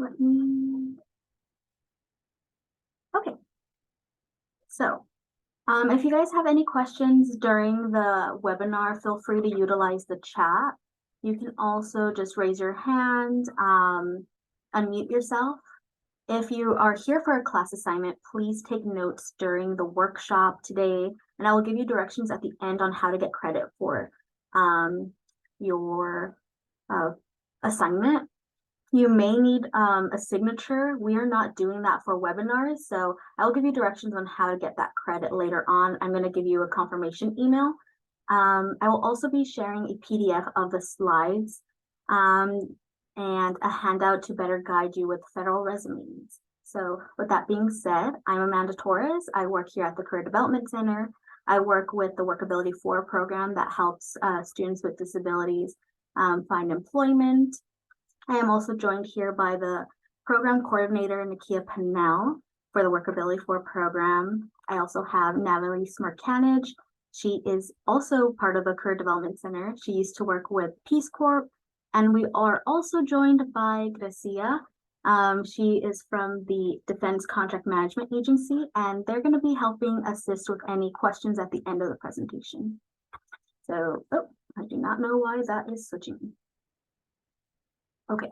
Okay. So, if you guys have any questions during the webinar, feel free to utilize the chat. You can also just raise your hand, unmute yourself. If you are here for a class assignment, please take notes during the workshop today, and I will give you directions at the end on how to get credit for your assignment. You may need a signature. We are not doing that for webinars, so I'll give you directions on how to get that credit later on. I'm going to give you a confirmation email. I will also be sharing a PDF of the slides and a handout to better guide you with federal resumes. So with that being said, I'm Amanda Torres. I work here at the Career Development Center. I work with the Workability 4 program that helps students with disabilities find employment. I am also joined here by the program coordinator, Nakia Pennell, for the Workability 4 program. I also have Natalie Smirkanich. She is also part of the Career Development Center. She used to work with Peace Corps. And we are also joined by Gracia. She is from the Defense Contract Management Agency, and they're going to be helping assist with any questions at the end of the presentation. So, I do not know why that is switching. Okay.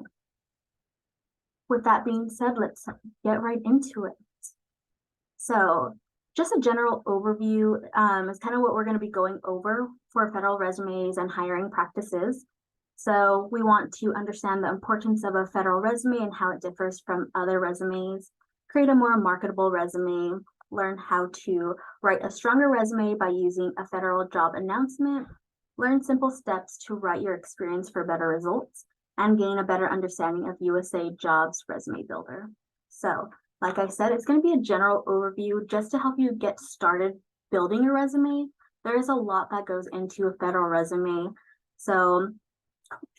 With that being said, let's get right into it. So just a general overview is kind of what we're going to be going over for federal resumes and hiring practices. So we want to understand the importance of a federal resume and how it differs from other resumes, create a more marketable resume, learn how to write a stronger resume by using a federal job announcement, learn simple steps to write your experience for better results, and gain a better understanding of USAJOBS Resume Builder. So, like I said, it's going to be a general overview just to help you get started building a resume. There is a lot that goes into a federal resume. So,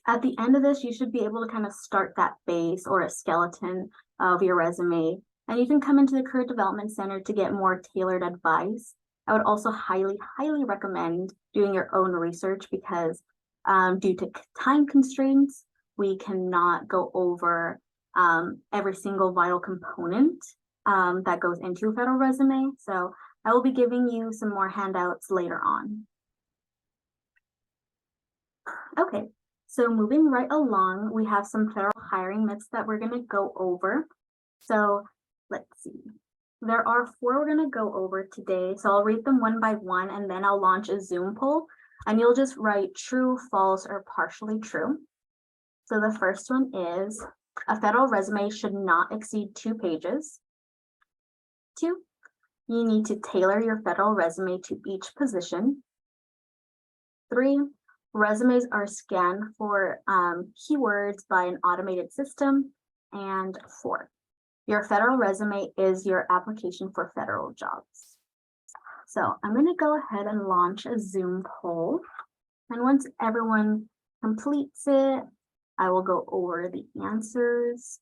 at the end of this, you should be able to kind of start that base or a skeleton of your resume. And you can come into the Career Development Center to get more tailored advice. I would also highly recommend doing your own research because due to time constraints, we cannot go over every single vital component that goes into a federal resume. So I will be giving you some more handouts later on. Okay, so moving right along, we have some federal hiring myths that we're going to go over. So let's see. There are 4 we're going to go over today. So I'll read them one by one, and then I'll launch a Zoom poll, and you'll just write true, false, or partially true. So the first one is a federal resume should not exceed 2 pages. 2, you need to tailor your federal resume to each position. 3, resumes are scanned for keywords by an automated system. And 4, your federal resume is your application for federal jobs. So I'm going to go ahead and launch a Zoom poll. And once everyone completes it, I will go over the answers.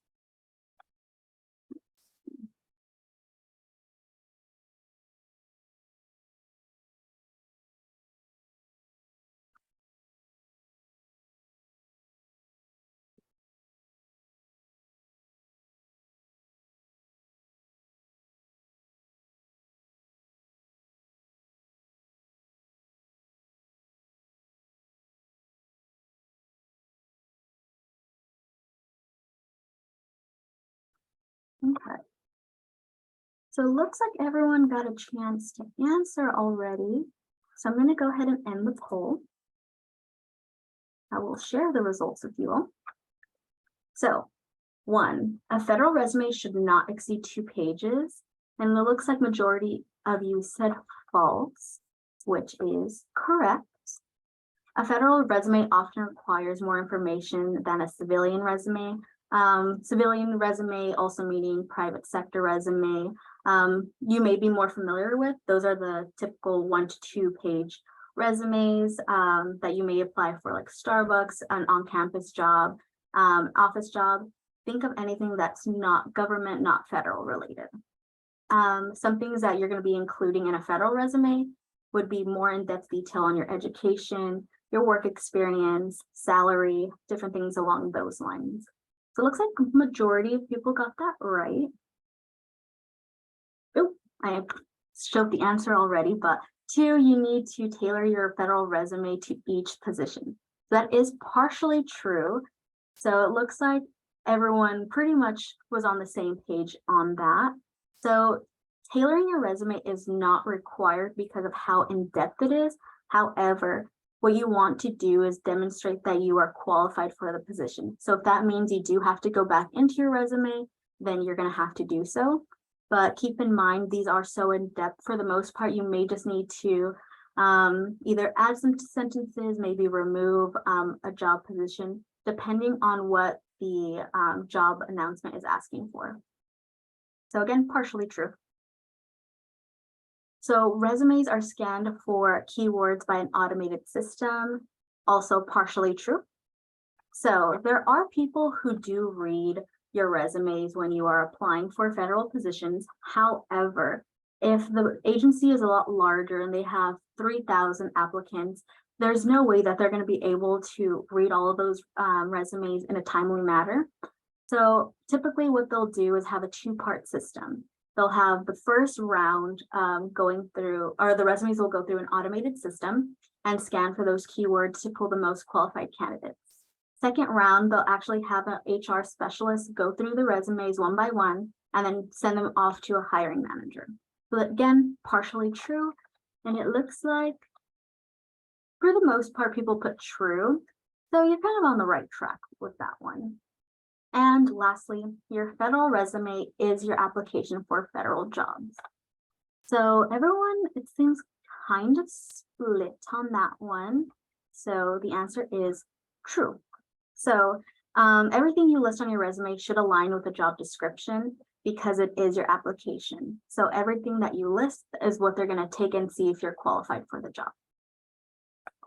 Okay. So it looks like everyone got a chance to answer already. So I'm going to go ahead and end the poll. I will share the results with you all. So 1, a federal resume should not exceed 2 pages. And it looks like majority of you said false, which is correct. A federal resume often requires more information than a civilian resume. Civilian resume also meaning private sector resume. You may be more familiar with. Those are the typical 1 to 2 page resumes that you may apply for, like Starbucks, an on-campus job, office job. Think of anything that's not government, not federal related. Some things that you're going to be including in a federal resume would be more in-depth detail on your education, your work experience, salary, different things along those lines. So it looks like majority of people got that right. Oh, I showed the answer already, but 2, you need to tailor your federal resume to each position. That is partially true. So it looks like everyone pretty much was on the same page on that. So tailoring your resume is not required because of how in-depth it is. However, what you want to do is demonstrate that you are qualified for the position. So if that means you do have to go back into your resume, then you're going to have to do so. But keep in mind, these are so in-depth for the most part, you may just need to either add some sentences, maybe remove a job position, depending on what the job announcement is asking for. So again, partially true. So resumes are scanned for keywords by an automated system, also partially true. So there are people who do read your resumes when you are applying for federal positions. However, if the agency is a lot larger and they have 3,000 applicants, there's no way that they're going to be able to read all of those resumes in a timely manner. So typically what they'll do is have a 2-part system. They'll have the first round going through, or the resumes will go through an automated system and scan for those keywords to pull the most qualified candidates. Second round, they'll actually have an HR specialist go through the resumes one by one and then send them off to a hiring manager. So again, partially true. And it looks like for the most part, people put true. So you're kind of on the right track with that one. And lastly, your federal resume is your application for federal jobs. So everyone, it seems, kind of split on that one. So the answer is true. So everything you list on your resume should align with the job description because it is your application. So everything that you list is what they're going to take and see if you're qualified for the job.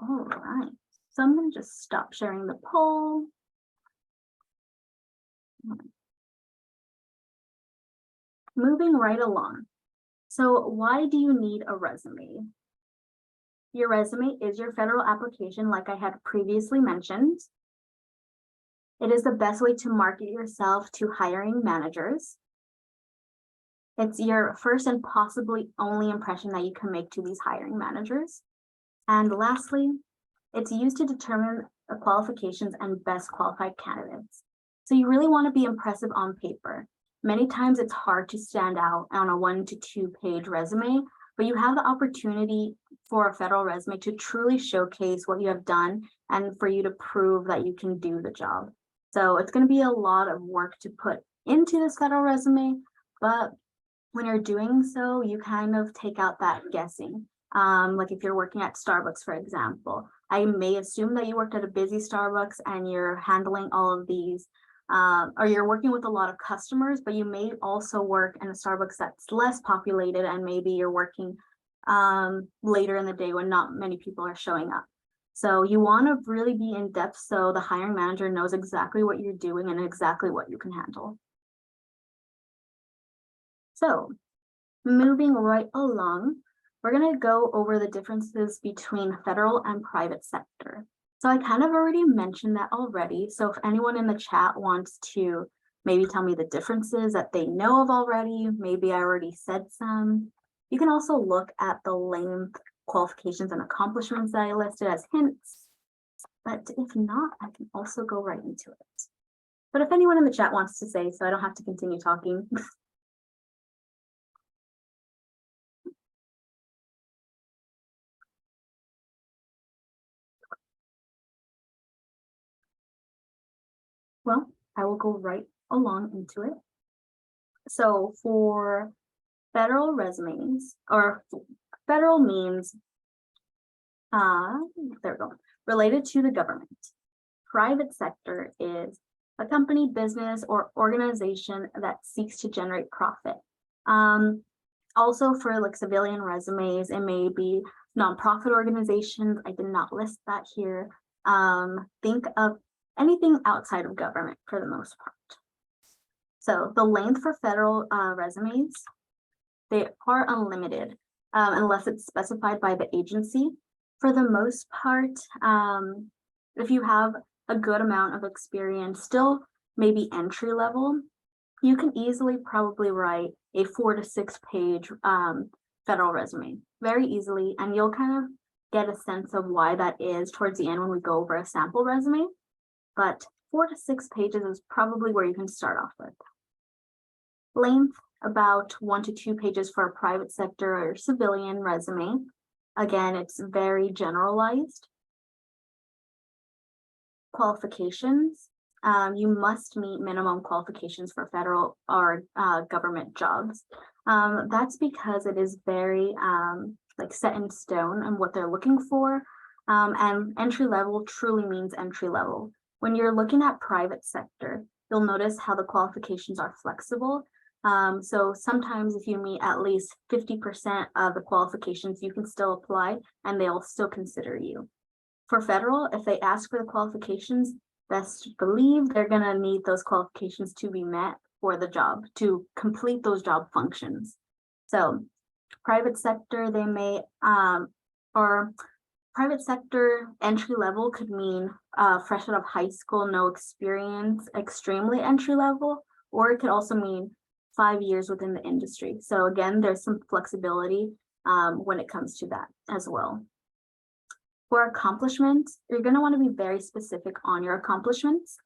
All right. So I'm going to just stop sharing the poll. Moving right along. So why do you need a resume? Your resume is your federal application, like I had previously mentioned. It is the best way to market yourself to hiring managers. It's your first and possibly only impression that you can make to these hiring managers. And lastly, it's used to determine the qualifications and best qualified candidates. So you really want to be impressive on paper. Many times it's hard to stand out on a 1 to 2 page resume, but you have the opportunity for a federal resume to truly showcase what you have done and for you to prove that you can do the job. So it's going to be a lot of work to put into this federal resume, but when you're doing so, you kind of take out that guessing. Like if you're working at Starbucks, for example, I may assume that you worked at a busy Starbucks and you're handling all of these, or you're working with a lot of customers, but you may also work in a Starbucks that's less populated and maybe you're working later in the day when not many people are showing up. So you want to really be in depth so the hiring manager knows exactly what you're doing and exactly what you can handle. So moving right along, we're going to go over the differences between federal and private sector. So I kind of already mentioned that already. So if anyone in the chat wants to maybe tell me the differences that they know of already, maybe I already said some. You can also look at the length, qualifications, and accomplishments that I listed as hints. But if not, I can also go right into it. But if anyone in the chat wants to say so, I don't have to continue talking. Well, I will go right along into it. So for federal resumes, or federal means, there we go, related to the government. Private sector is a company, business, or organization that seeks to generate profit. Also for like civilian resumes, it may be nonprofit organizations. I did not list that here. Think of anything outside of government for the most part. So the length for federal resumes, they are unlimited unless it's specified by the agency. For the most part, if you have a good amount of experience, still maybe entry level, you can easily probably write a 4 to 6 page federal resume very easily, and you'll kind of get a sense of why that is towards the end when we go over a sample resume. But 4 to 6 pages is probably where you can start off with. Length, about 1 to 2 pages for a private sector or civilian resume. Again, it's very generalized. Qualifications. You must meet minimum qualifications for federal or government jobs. That's because it is very like set in stone and what they're looking for. And entry level truly means entry level. When you're looking at private sector, you'll notice how the qualifications are flexible. So sometimes if you meet at least 50% of the qualifications, you can still apply and they'll still consider you. For federal, if they ask for the qualifications, best believe they're going to need those qualifications to be met for the job, to complete those job functions. So private sector, they may, or private sector entry level could mean fresh out of high school, no experience, extremely entry level, or it could also mean 5 years within the industry. So again, there's some flexibility when it comes to that as well. For accomplishments, you're going to want to be very specific on your accomplishments.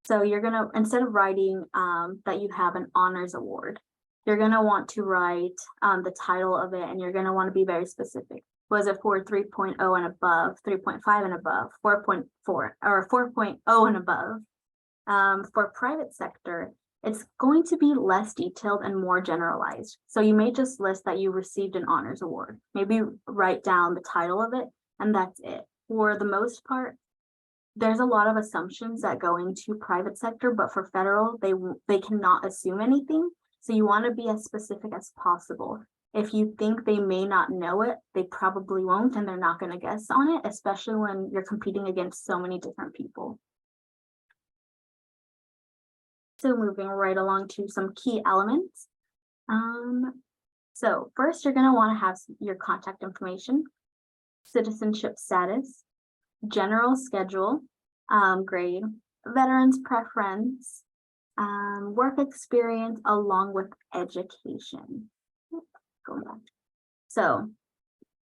So you're going to, instead of writing that you have an honors award, you're going to want to write the title of it, and you're going to want to be very specific. Was it for 3.0 and above, 3.5 and above, 4.4 or 4.0 and above? For private sector, it's going to be less detailed and more generalized. So you may just list that you received an honors award. Maybe write down the title of it, and that's it. For the most part, there's a lot of assumptions that go into private sector, but for federal, they cannot assume anything. So you want to be as specific as possible. If you think they may not know it, they probably won't, and they're not going to guess on it, especially when you're competing against so many different people. So moving right along to some key elements. So first, you're going to want to have your contact information, citizenship status, general schedule, grade, veterans preference, work experience, along with education. Going back. So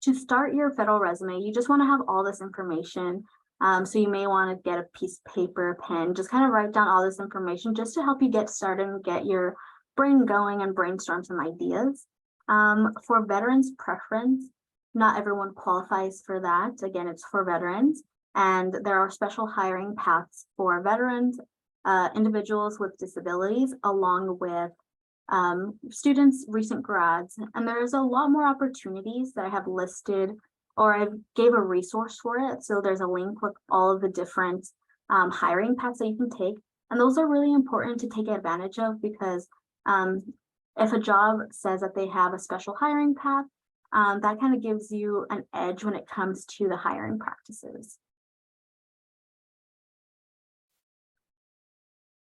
to start your federal resume, you just want to have all this information. So you may want to get a piece of paper, pen, just kind of write down all this information just to help you get started and get your brain going and brainstorm some ideas. For veterans preference, not everyone qualifies for that. Again, it's for veterans, and there are special hiring paths for veterans, individuals with disabilities, along with students, recent grads, and there's a lot more opportunities that I have listed, or I gave a resource for it. So there's a link with all of the different hiring paths that you can take, and those are really important to take advantage of, because if a job says that they have a special hiring path, that kind of gives you an edge when it comes to the hiring practices.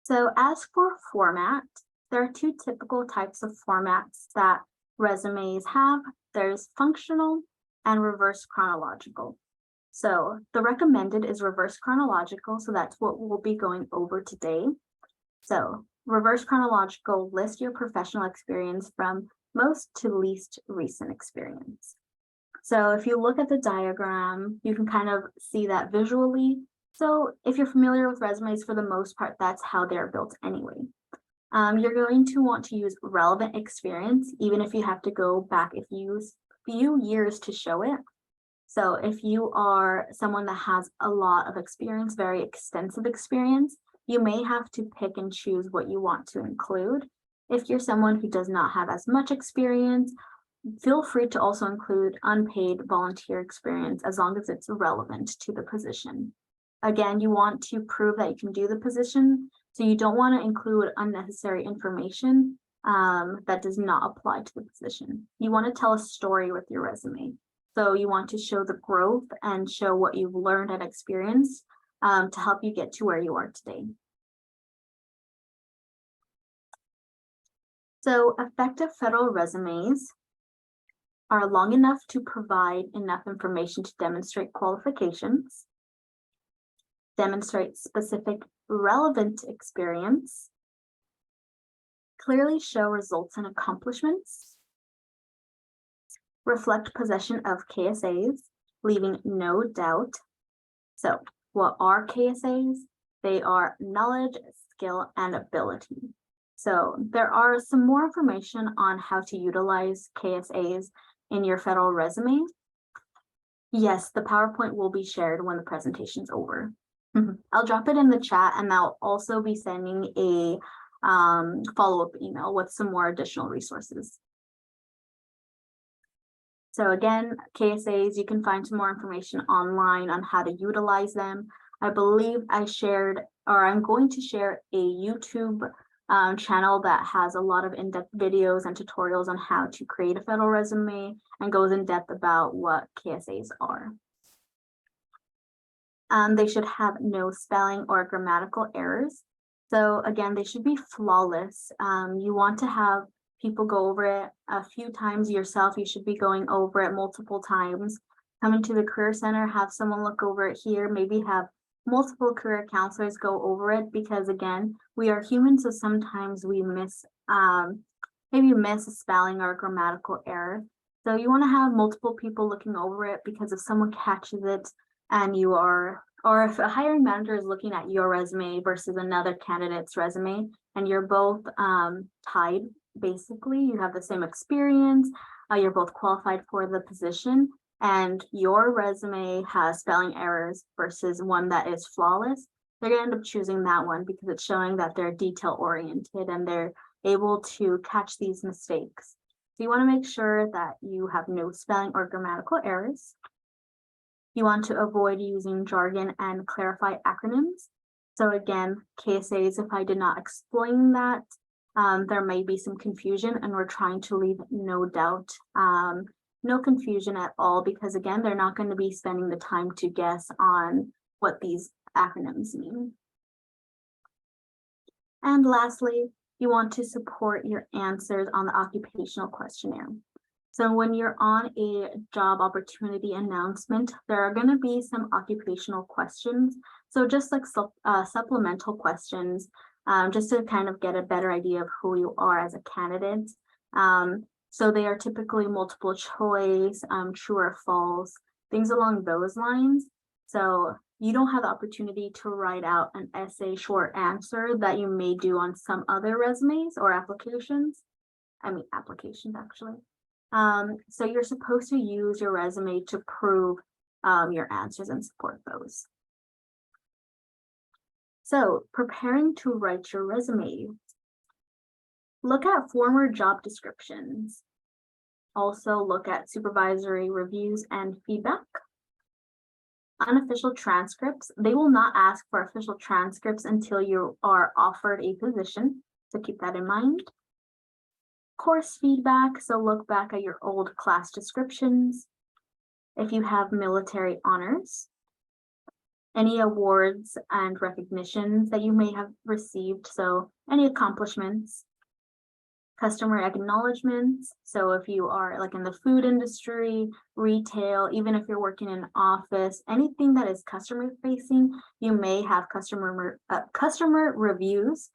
So as for format, there are 2 typical types of formats that resumes have. There's functional and reverse chronological. So the recommended is reverse chronological, so that's what we'll be going over today. So reverse chronological lists your professional experience from most to least recent experience. So if you look at the diagram, you can kind of see that visually. So if you're familiar with resumes, for the most part, that's how they're built anyway. You're going to want to use relevant experience, even if you have to go back a few years to show it. So if you are someone that has a lot of experience, very extensive experience, you may have to pick and choose what you want to include. If you're someone who does not have as much experience, feel free to also include unpaid volunteer experience, as long as it's relevant to the position. Again, you want to prove that you can do the position, so you don't want to include unnecessary information that does not apply to the position. You want to tell a story with your resume. So you want to show the growth and show what you've learned and experienced to help you get to where you are today. So effective federal resumes are long enough to provide enough information to demonstrate qualifications. demonstrate specific relevant experience, clearly show results and accomplishments, reflect possession of KSAs, leaving no doubt. So, what are KSAs? They are knowledge, skill, and ability. So, there are some more information on how to utilize KSAs in your federal resume. Yes, the PowerPoint will be shared when the presentation's over. I'll drop it in the chat, and I'll also be sending a follow-up email with some more additional resources. So again, KSAs, you can find some more information online on how to utilize them. I believe I shared, or I'm going to share a YouTube channel that has a lot of in-depth videos and tutorials on how to create a federal resume and goes in depth about what KSAs are. They should have no spelling or grammatical errors. So again, they should be flawless. You want to have people go over it a few times yourself. You should be going over it multiple times. Come into the Career Center, have someone look over it here, maybe have multiple career counselors go over it, because again, we are human, so sometimes we miss, maybe miss a spelling or a grammatical error. So you want to have multiple people looking over it, because if someone catches it and you are, or if a hiring manager is looking at your resume versus another candidate's resume and you're both tied, basically, you have the same experience, you're both qualified for the position, and your resume has spelling errors versus one that is flawless, they're going to end up choosing that one because it's showing that they're detail oriented and they're able to catch these mistakes. So you want to make sure that you have no spelling or grammatical errors. You want to avoid using jargon and clarify acronyms. So again, KSAs, if I did not explain that, there may be some confusion, and we're trying to leave no doubt, no confusion at all, because again, they're not going to be spending the time to guess on what these acronyms mean. And lastly, you want to support your answers on the occupational questionnaire. So when you're on a job opportunity announcement, there are going to be some occupational questions. So just like supplemental questions, just to kind of get a better idea of who you are as a candidate. So they are typically multiple choice, true or false, things along those lines. So you don't have the opportunity to write out an essay short answer that you may do on some other resumes or applications. Applications actually. So you're supposed to use your resume to prove your answers and support those. So preparing to write your resume. Look at former job descriptions. Also look at supervisory reviews and feedback. Unofficial transcripts. They will not ask for official transcripts until you are offered a position, so keep that in mind. Course feedback, so look back at your old class descriptions. If you have military honors, any awards and recognitions that you may have received, so any accomplishments. Customer acknowledgements, so if you are like in the food industry, retail, even if you're working in an office, anything that is customer facing, you may have customer reviews.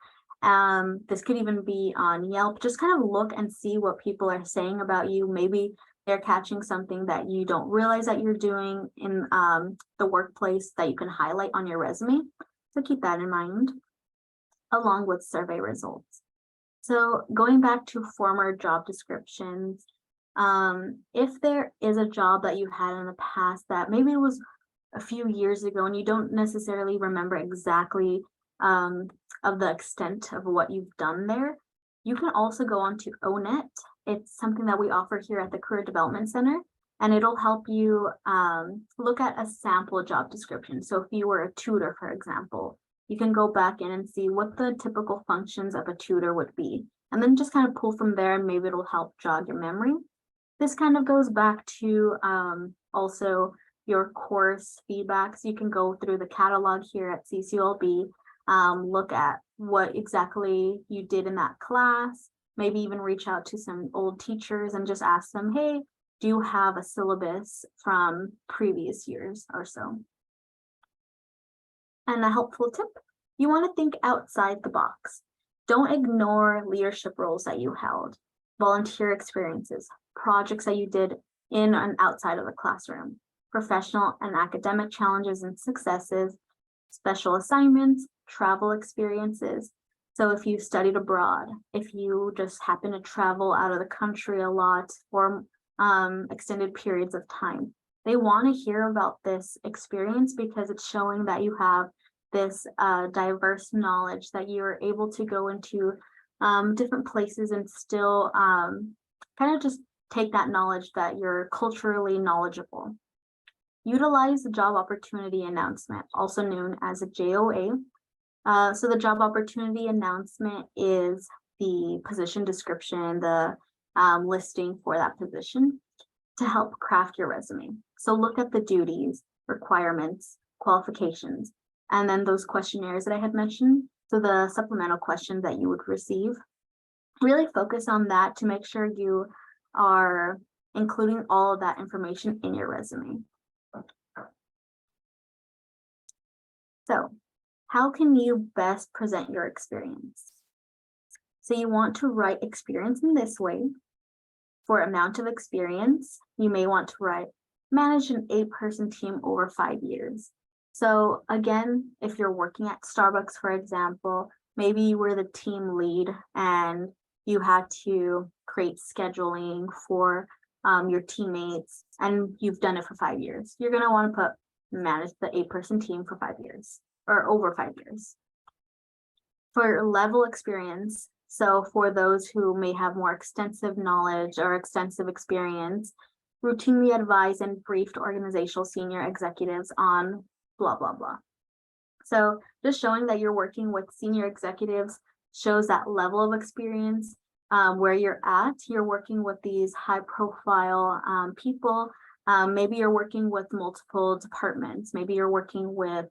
This could even be on Yelp. Just kind of look and see what people are saying about you. Maybe they're catching something that you don't realize that you're doing in the workplace that you can highlight on your resume. So keep that in mind, along with survey results. So going back to former job descriptions, if there is a job that you had in the past that maybe it was a few years ago and you don't necessarily remember exactly of the extent of what you've done there, you can also go on to ONET. It's something that we offer here at the Career Development Center, and it'll help you look at a sample job description. So if you were a tutor, for example, you can go back in and see what the typical functions of a tutor would be, and then just kind of pull from there, and maybe it'll help jog your memory. This kind of goes back to also your course feedback. So you can go through the catalog here at CCLB, look at what exactly you did in that class, maybe even reach out to some old teachers and just ask them, hey, do you have a syllabus from previous years or so? And a helpful tip, you want to think outside the box. Don't ignore leadership roles that you held, volunteer experiences, projects that you did in and outside of the classroom, professional and academic challenges and successes, special assignments, travel experiences. So if you studied abroad, if you just happen to travel out of the country a lot for extended periods of time, they want to hear about this experience because it's showing that you have this diverse knowledge, that you're able to go into different places and still kind of just take that knowledge that you're culturally knowledgeable. Utilize the job opportunity announcement, also known as a JOA. So the job opportunity announcement is the position description, the listing for that position to help craft your resume. So look at the duties, requirements, qualifications, and then those questionnaires that I had mentioned. So the supplemental questions that you would receive, really focus on that to make sure you are including all of that information in your resume. So how can you best present your experience? So you want to write experience in this way. For amount of experience, you may want to write manage an 8-person team over 5 years. So again, if you're working at Starbucks, for example, maybe you were the team lead and you had to create scheduling for your teammates and you've done it for 5 years. You're going to want to put manage the 8-person team for 5 years or over 5 years. For level experience, so for those who may have more extensive knowledge or extensive experience, routinely advised and briefed organizational senior executives on blah, blah, blah. So just showing that you're working with senior executives shows that level of experience where you're at. You're working with these high profile people. Maybe you're working with multiple departments. Maybe you're working with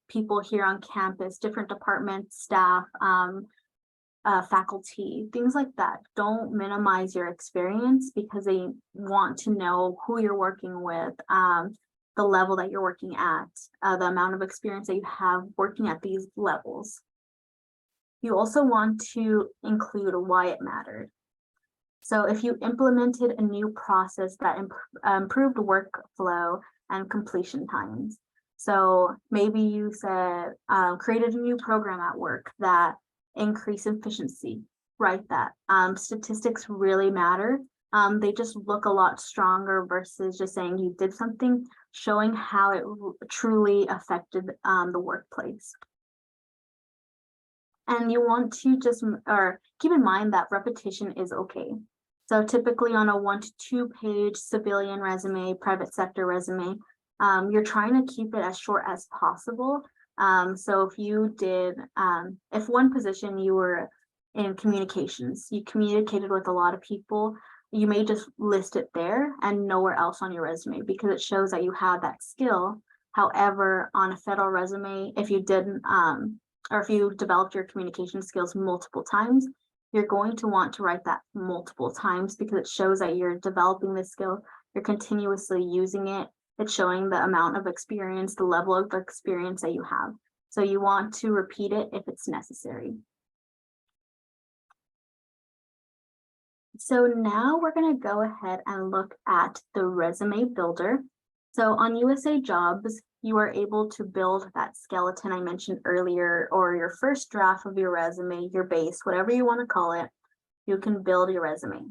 people here on campus, different departments, staff, faculty, things like that. Don't minimize your experience because they want to know who you're working with, the level that you're working at, the amount of experience that you have working at these levels. You also want to include why it mattered. So if you implemented a new process that improved workflow and completion times. So maybe you said, created a new program at work that increased efficiency, write that. Statistics really matter. They just look a lot stronger versus just saying you did something, showing how it truly affected the workplace. And you want to just keep in mind that repetition is okay. So typically on a 1 to 2 page civilian resume, private sector resume, you're trying to keep it as short as possible. So if you did, if one position you were in communications, you communicated with a lot of people, you may just list it there and nowhere else on your resume because it shows that you have that skill. However, on a federal resume, if you didn't, or if you developed your communication skills multiple times, you're going to want to write that multiple times because it shows that you're developing this skill, you're continuously using it. It's showing the amount of experience, the level of experience that you have. So you want to repeat it if it's necessary. So now we're going to go ahead and look at the resume builder. So on USAJOBS, you are able to build that skeleton I mentioned earlier, or your first draft of your resume, your base, whatever you want to call it, you can build your resume.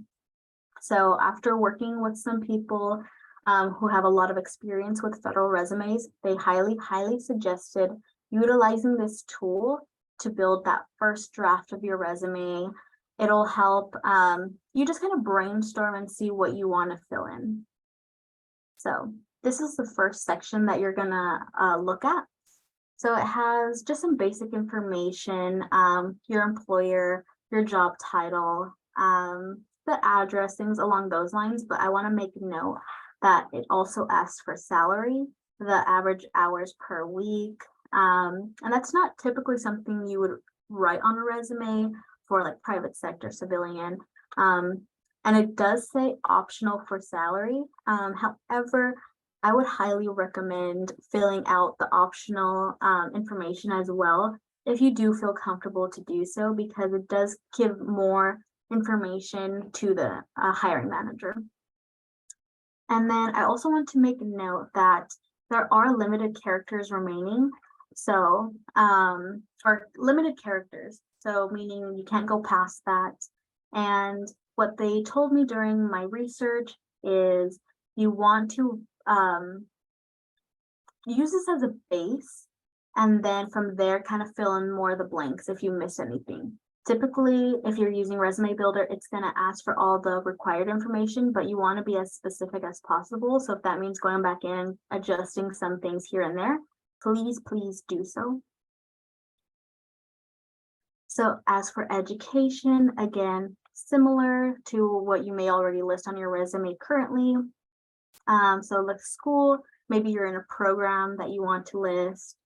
So after working with some people who have a lot of experience with federal resumes, they highly suggested utilizing this tool to build that first draft of your resume. It'll help you just kind of brainstorm and see what you want to fill in. So this is the first section that you're gonna look at. So it has just some basic information, your employer, your job title, the address, things along those lines, but I want to make note that it also asks for salary, the average hours per week, and that's not typically something you would write on a resume for like private sector, civilian, and it does say optional for salary. However, I would highly recommend filling out the optional information as well if you do feel comfortable to do so, because it does give more information to the hiring manager. And then I also want to make a note that there are limited characters remaining. So, or limited characters. So meaning you can't go past that. And what they told me during my research is you want to use this as a base, and then from there kind of fill in more of the blanks if you miss anything. Typically, if you're using Resume Builder, it's going to ask for all the required information, but you want to be as specific as possible. So if that means going back in and adjusting some things here and there, please do so. So as for education, again, similar to what you may already list on your resume currently. So like school, maybe you're in a program that you want to list,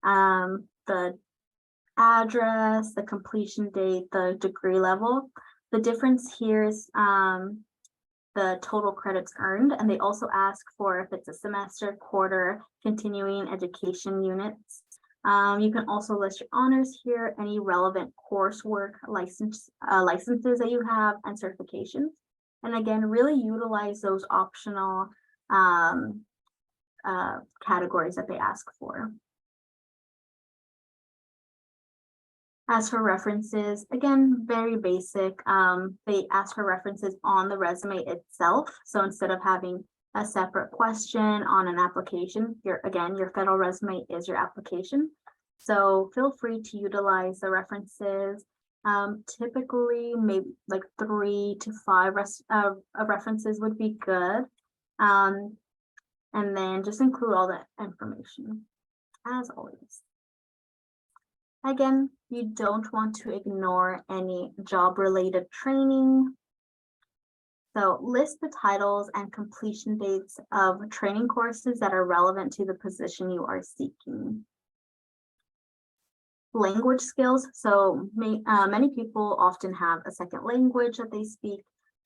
the address, the completion date, the degree level. The difference here is the total credits earned, and they also ask for if it's a semester, quarter, continuing education units. You can also list your honors here, any relevant coursework, licenses that you have, and certifications. And again, really utilize those optional categories that they ask for. As for references, again, very basic. They ask for references on the resume itself. So instead of having a separate question on an application, your federal resume is your application. So feel free to utilize the references. Typically, maybe like 3 to 5 references would be good. And then just include all that information, as always. Again, you don't want to ignore any job-related training. So list the titles and completion dates of training courses that are relevant to the position you are seeking. Language skills. So many people often have a second language that they speak.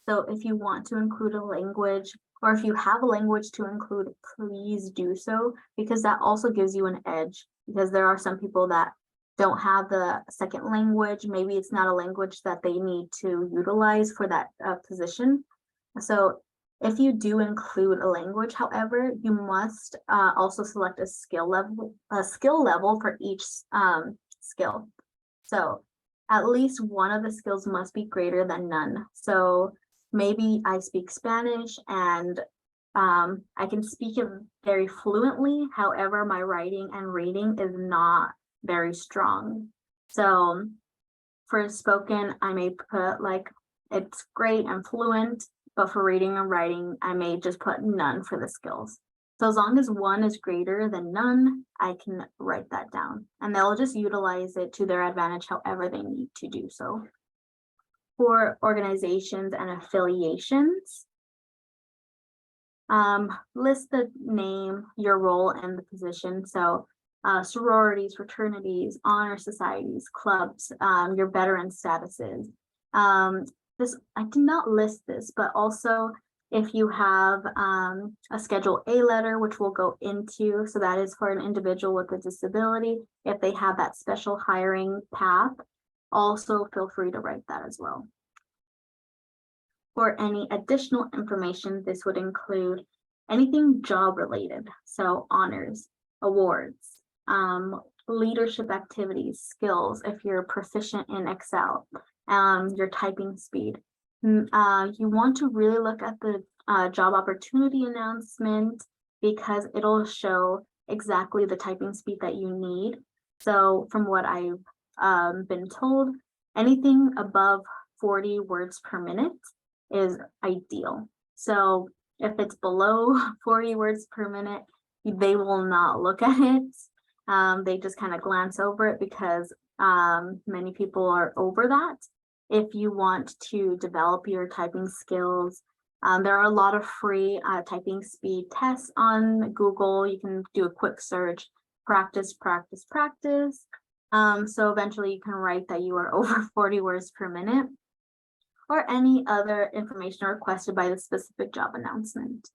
So if you want to include a language, or if you have a language to include, please do so, because that also gives you an edge, because there are some people that don't have the second language. Maybe it's not a language that they need to utilize for that position. So if you do include a language, however, you must also select a skill level for each skill. So at least one of the skills must be greater than none. So maybe I speak Spanish and I can speak it very fluently. However, my writing and reading is not very strong. So for spoken, I may put like it's great and fluent, but for reading and writing, I may just put none for the skills. So as long as one is greater than none, I can write that down, and they'll just utilize it to their advantage however they need to do so. For organizations and affiliations, list the name, your role, and the position. So sororities, fraternities, honor societies, clubs, your veteran statuses. I did not list this, but also if you have a Schedule A letter, which we'll go into, so that is for an individual with a disability, if they have that special hiring path, also feel free to write that as well. For any additional information, this would include anything job related, so honors, awards, leadership activities, skills, if you're proficient in Excel, your typing speed. You want to really look at the job opportunity announcement, because it'll show exactly the typing speed that you need. So from what I've been told, anything above 40 words per minute is ideal. So if it's below 40 words per minute, they will not look at it. They just kind of glance over it, because many people are over that. If you want to develop your typing skills, there are a lot of free typing speed tests on Google. You can do a quick search, practice. So eventually you can write that you are over 40 words per minute, or any other information requested by the specific job announcement.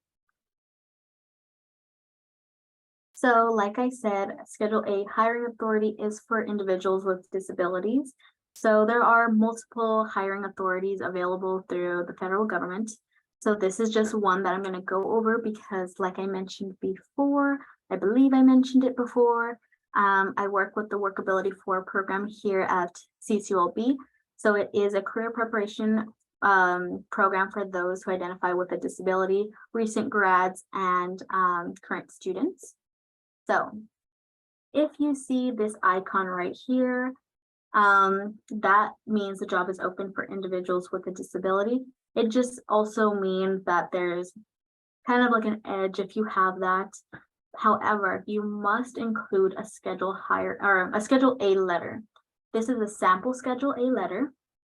So like I said, Schedule A hiring authority is for individuals with disabilities. So there are multiple hiring authorities available through the federal government. So this is just one that I'm going to go over because like I mentioned before, I believe I mentioned it before, I work with the Workability 4 program here at CCULB. So it is a career preparation program for those who identify with a disability, recent grads, and current students. So if you see this icon right here, that means the job is open for individuals with a disability. It just also means that there's kind of like an edge if you have that. However, you must include a Schedule A letter. This is a sample Schedule A letter.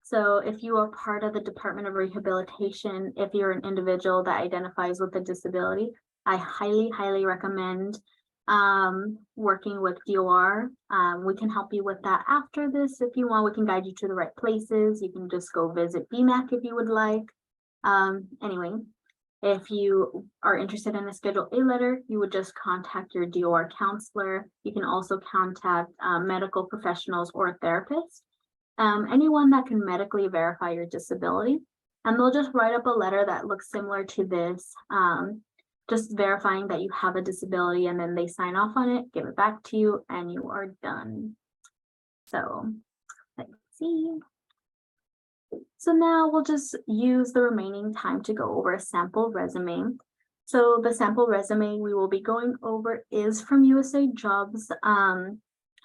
So if you are part of the Department of Rehabilitation, if you're an individual that identifies with a disability, I highly recommend working with DOR. We can help you with that after this if you want. We can guide you to the right places. You can just go visit BMAC if you would like. Anyway, if you are interested in a Schedule A letter, you would just contact your DOR counselor. You can also contact medical professionals or a therapist, anyone that can medically verify your disability. And they'll just write up a letter that looks similar to this, just verifying that you have a disability, and then they sign off on it, give it back to you, and you are done. So let's see. So now we'll just use the remaining time to go over a sample resume. So the sample resume we will be going over is from USAJOBS,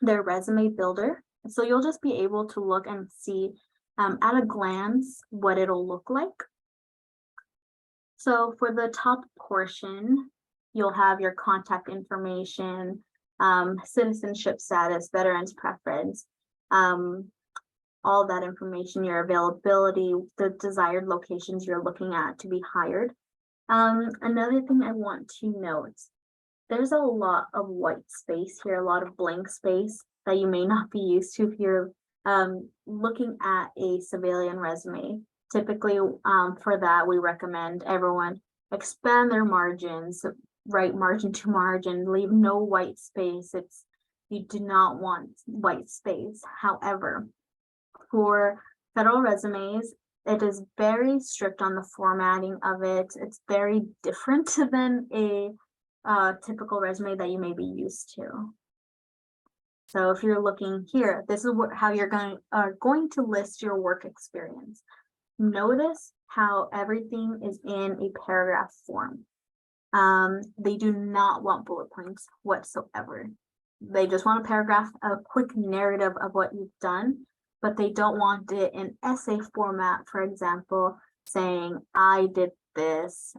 their resume builder. So you'll just be able to look and see at a glance what it'll look like. So for the top portion, you'll have your contact information, citizenship status, veterans preference, all that information, your availability, the desired locations you're looking at to be hired. Another thing I want to note, there's a lot of white space here, a lot of blank space that you may not be used to if you're looking at a civilian resume. Typically, for that, we recommend everyone expand their margins, write margin to margin, leave no white space. You do not want white space. However, for federal resumes, it is very strict on the formatting of it. It's very different than a typical resume that you may be used to. So if you're looking here, this is how you're going to list your work experience. Notice how everything is in a paragraph form. They do not want bullet points whatsoever. They just want a paragraph, a quick narrative of what you've done, but they don't want it in essay format, for example, saying, I did this.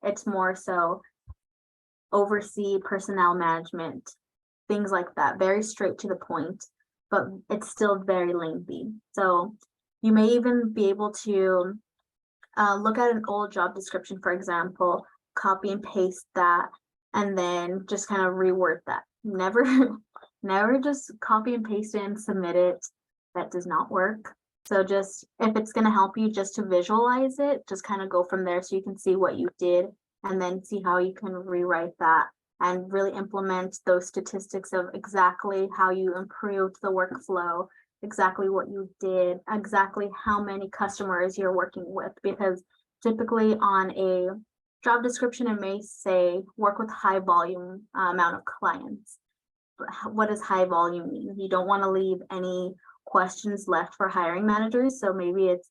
It's more so oversee personnel management, things like that, very straight to the point, but it's still very lengthy. So you may even be able to look at an old job description, for example, copy and paste that, and then just kind of reword that. Never just copy and paste it and submit it. That does not work. So just, if it's going to help you just to visualize it, just kind of go from there so you can see what you did and then see how you can rewrite that and really implement those statistics of exactly how you improved the workflow, exactly what you did, exactly how many customers you're working with, because typically on a job description, it may say work with high volume amount of clients. But what does high volume mean? You don't want to leave any questions left for hiring managers. So maybe it's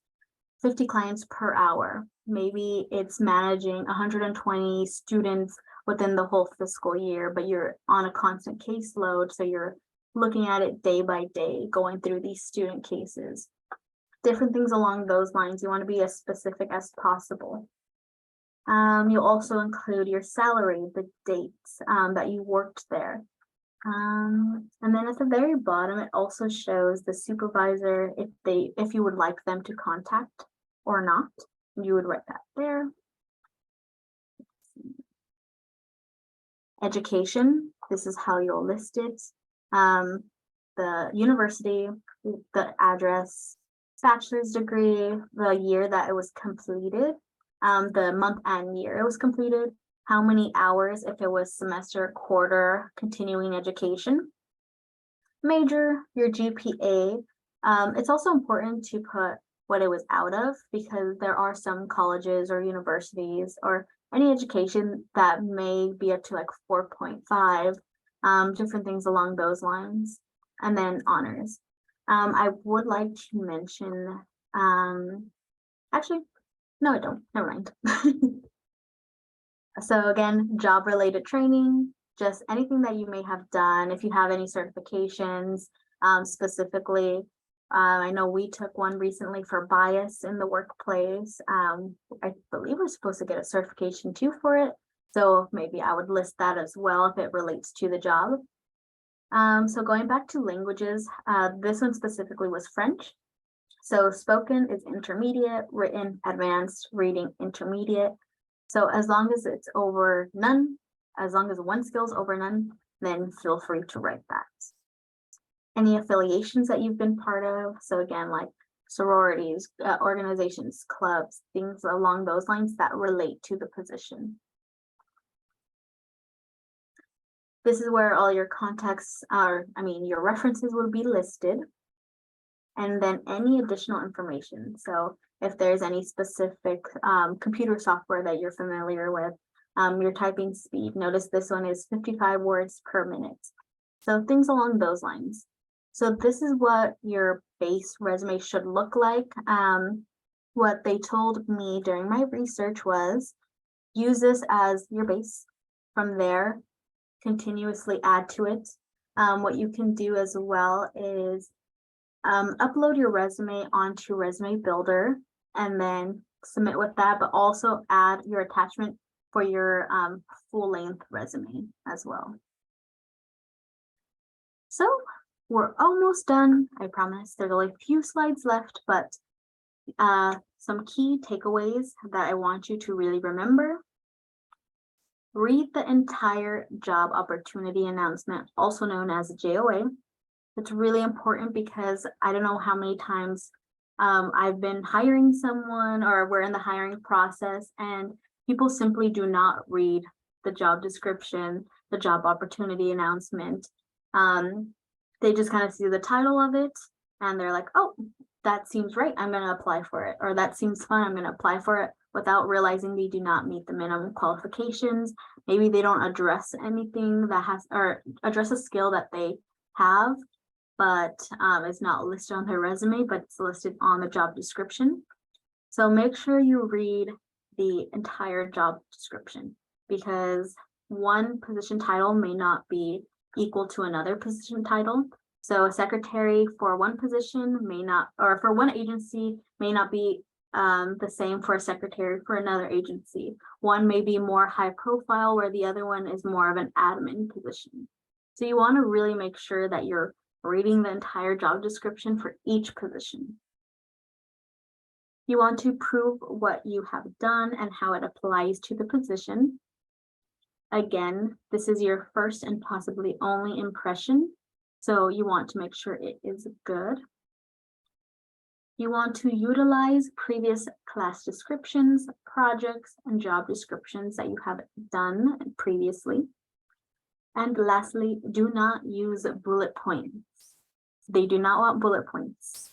50 clients per hour. Maybe it's managing 120 students within the whole fiscal year, but you're on a constant caseload. So you're looking at it day by day, going through these student cases, different things along those lines. You want to be as specific as possible. You'll also include your salary, the dates that you worked there. And then at the very bottom, it also shows the supervisor, if you would like them to contact or not, you would write that there. Education, this is how you'll list it. The university, the address, bachelor's degree, the year that it was completed, the month and year it was completed, how many hours if it was semester, quarter, continuing education, major, your GPA. It's also important to put what it was out of, because there are some colleges or universities or any education that may be up to like 4.5, different things along those lines, and then honors. I would like to mention, actually, no, I don't, never mind. So again, job related training, just anything that you may have done. If you have any certifications, specifically, I know we took one recently for bias in the workplace. I believe we're supposed to get a certification too for it. So maybe I would list that as well if it relates to the job. So going back to languages, this one specifically was French. So spoken is intermediate, written advanced, reading intermediate. So as long as it's over none, as long as one skill is over none, then feel free to write that. Any affiliations that you've been part of. So again, like sororities, organizations, clubs, things along those lines that relate to the position. This is where all your contacts are, your references will be listed. And then any additional information. So if there's any specific computer software that you're familiar with, your typing speed, notice this one is 55 words per minute. So things along those lines. So this is what your base resume should look like. What they told me during my research was use this as your base. From there, continuously add to it. What you can do as well is upload your resume onto Resume Builder and then submit with that, but also add your attachment for your full-length resume as well. So we're almost done, I promise. There's only a few slides left, but some key takeaways that I want you to really remember. Read the entire job opportunity announcement, also known as JOA. It's really important because I don't know how many times I've been hiring someone or we're in the hiring process and people simply do not read the job description, the job opportunity announcement. They just kind of see the title of it and they're like, oh, that seems right, I'm going to apply for it. Or that seems fun, I'm going to apply for it, without realizing they do not meet the minimum qualifications. Maybe they don't address anything that has, or address a skill that they have, but it's not listed on their resume, but it's listed on the job description. So make sure you read the entire job description, because one position title may not be equal to another position title. So a secretary for one position may not, or for one agency may not be the same for a secretary for another agency. One may be more high profile where the other one is more of an admin position. So you want to really make sure that you're reading the entire job description for each position. You want to prove what you have done and how it applies to the position. Again, this is your first and possibly only impression, so you want to make sure it is good. You want to utilize previous class descriptions, projects, and job descriptions that you have done previously. And lastly, do not use bullet points. They do not want bullet points.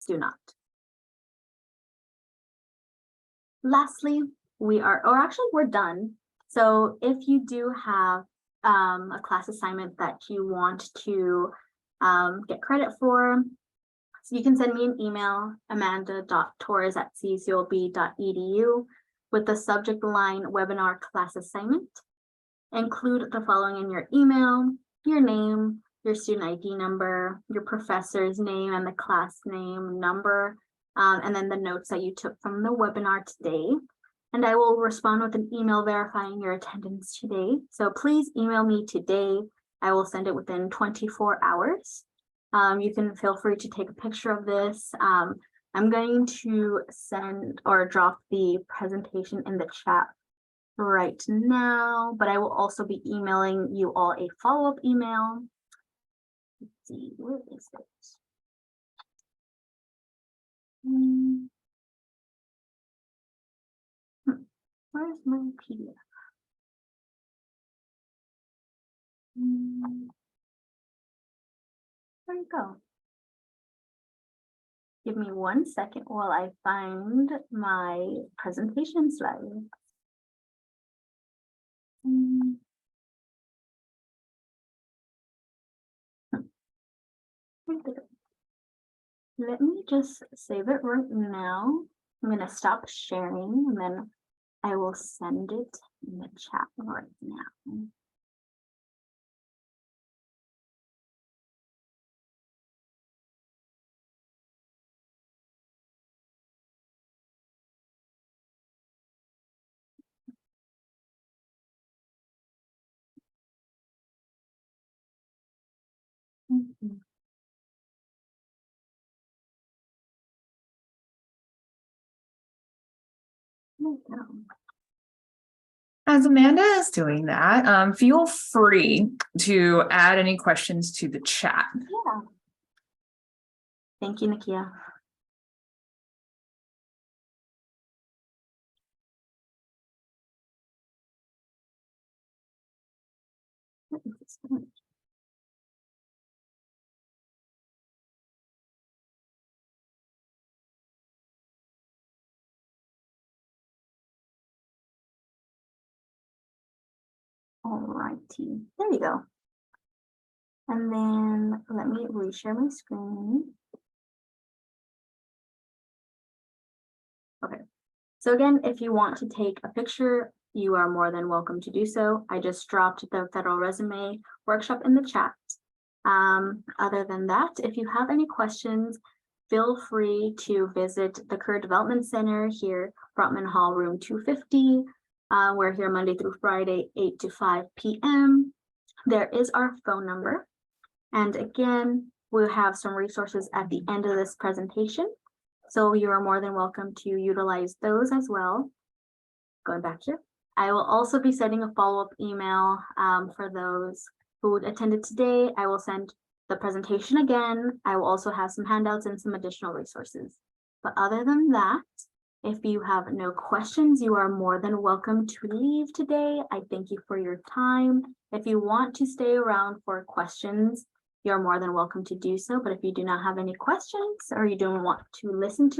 Do not. Lastly, we're done. So if you do have a class assignment that you want to get credit for, so you can send me an email, amanda.torres@ccob.edu, with the subject line webinar class assignment. Include the following in your email: your name, your student ID number, your professor's name and the class name, number, and then the notes that you took from the webinar today. And I will respond with an email verifying your attendance today. So please email me today. I will send it within 24 hours. You can feel free to take a picture of this. I'm going to send or drop the presentation in the chat right now, but I will also be emailing you all a follow-up email. Let's see, where is it? Where's my PDF? There you go. Give me 1 second while I find my presentation slide. Let me just save it right now. I'm going to stop sharing and then I will send it in the chat right now. As Amanda is doing that, feel free to add any questions to the chat. Yeah. Thank you, Nakia. Alrighty, there you go. And then let me reshare my screen. Okay, so again, if you want to take a picture, you are more than welcome to do so. I just dropped the federal resume workshop in the chat. Other than that, if you have any questions, feel free to visit the Career Development Center here, Brotman Hall, room 250. We're here Monday through Friday, 8 to 5 p.m. There is our phone number. And again, we'll have some resources at the end of this presentation. So you are more than welcome to utilize those as well. Going back here, I will also be sending a follow-up email for those who attended today. I will send the presentation again. I will also have some handouts and some additional resources. But other than that, if you have no questions, you are more than welcome to leave today. I thank you for your time. If you want to stay around for questions, you're more than welcome to do so. But if you do not have any questions or you don't want to listen to